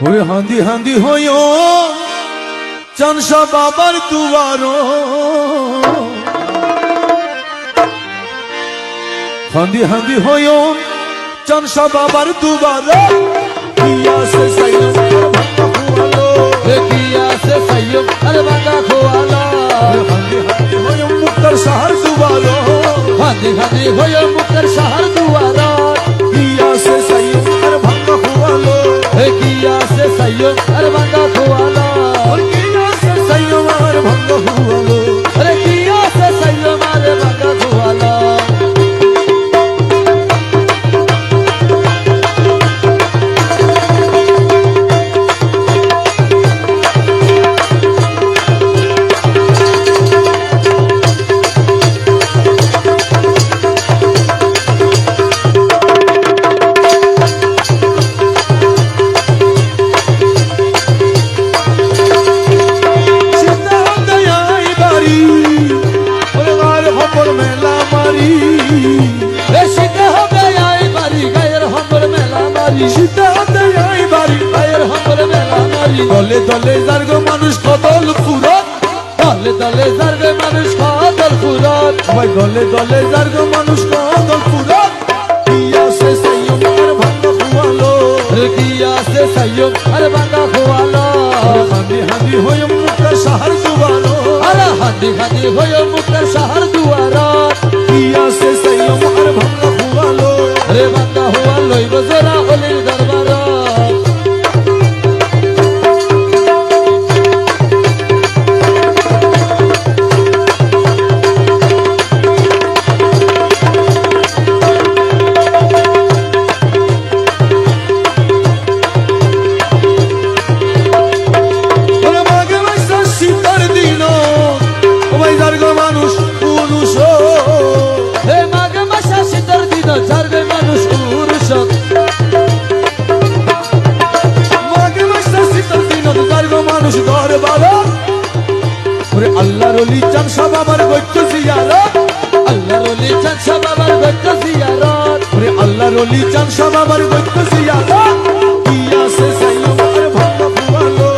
ওরে হাঁদি হাঁদি হইও চানসা বাবার দুয়ারো, হাঁদি হাঁদি হইও চানসা বাবার দুয়ারো, কিয়া সে সাইয়ম ভাঙা খোয়ালো, কিয়া সে সাইয়ম আর ভাঙা খোয়ালো। হাঁদি হাঁদি হইও মুক্তার শাহর দুয়ারো, হাঁদি হাঁদি হইও মুক্তার শাহর দুয়ারো, কিয়া সে সাইয়ম আর ভাঙা খোয়ালো, কিয়া সে সাইয়ম আর ভাঙা খোয়ালো, কিয়া সে সাইয়ম আর ভাঙা খোয়ালো, কিয়া সে সাইয়ম আর ভাঙা খোয়ালো। দলে দলে জার্গ মানুষ কদল ফুরত, দলে দলে জার্গ মানুষ কদল ফুরত, ভাই দলে দলে জার্গ মানুষ কদল ফুরত, কিয়া সে সাইয়ম আর ভাঙা খোয়ালো, কিয়া সে সাইয়ম আর ভাঙা খোয়ালো। হাঁদি হাঁদি হইও মুক্তার শাহর দুয়ারো, আরে হাঁদি হাঁদি হইও মুক্তার শাহর দুয়ারো, কিয়া সে সাইয়ম আর ভাঙা খোয়ালো, ভাঙা খোয়ালো বজরা অলির দরবার। আল্লাহর ওলি চানসা বাবার গইত জিয়ারত, আল্লাহর ওলি চানসা বাবার গইত জিয়ারত, আল্লাহর ওলি চানসা বাবার গইত জিয়ারত, কিয়া সে সাইয়ম আর ভাঙা খোয়ালো,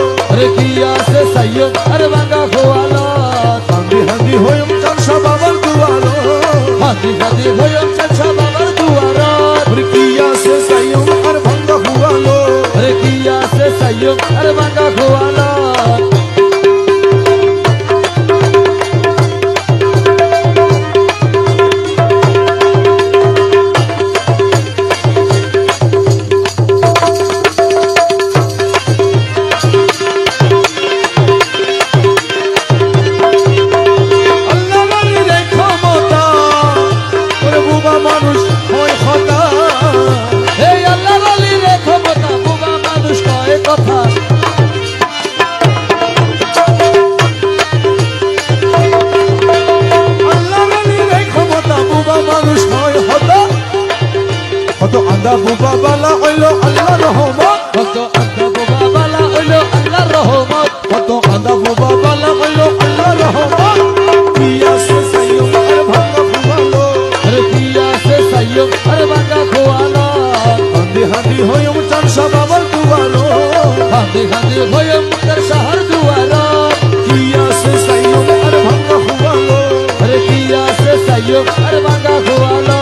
কিয়া সে সাইয়ম আর ভাঙা খোয়ালো। হাঁদি হাঁদি হইও চানসা বাবার দুয়ারো, হাঁদি হাঁদি হইও চানসা বাবার দুয়ারো, কিয়া সে সাইয়ম আর ভাঙা খোয়ালো, কিয়া সে সাইয়ম আর ভাঙা খোয়ালো। আন্দা বুবা বালা হইল আল্লাহ রহমত, কত আন্দা বুবা বালা হইল আল্লাহ রহমত, কত আন্দা বুবা বালা হইল আল্লাহ রহমত, কিয়া সে সাইয়ম আর ভাঙা খোয়ালো, কিয়া সে সাইয়ম আর ভাঙা খোয়ালো। হাঁদি হাঁদি হইও চানসা বাবার দুয়ারো, হাঁদি হাঁদি হইও মুক্তার শাহর দুয়ারো, কিয়া সে সাইয়ম আর ভাঙা খোয়ালো, কিয়া সে সাইয়ম আর ভাঙা খোয়ালো।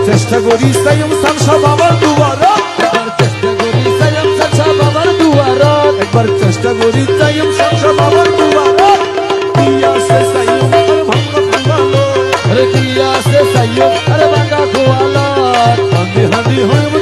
চেষ্টা করি সাইয়ম চানসা বাবার দুয়ারো, চেষ্টা করি সাইয়ম চানসা বাবার দুয়ারো, একবার চেষ্টা করি সাইয়ম চানসা বাবার দুয়ারো, কিয়া সে সাইয়ম আর ভাঙা খোয়ালো, কিয়া সে সাইয়ম আর ভাঙা খোয়ালো। হাঁদি হাঁদি হইও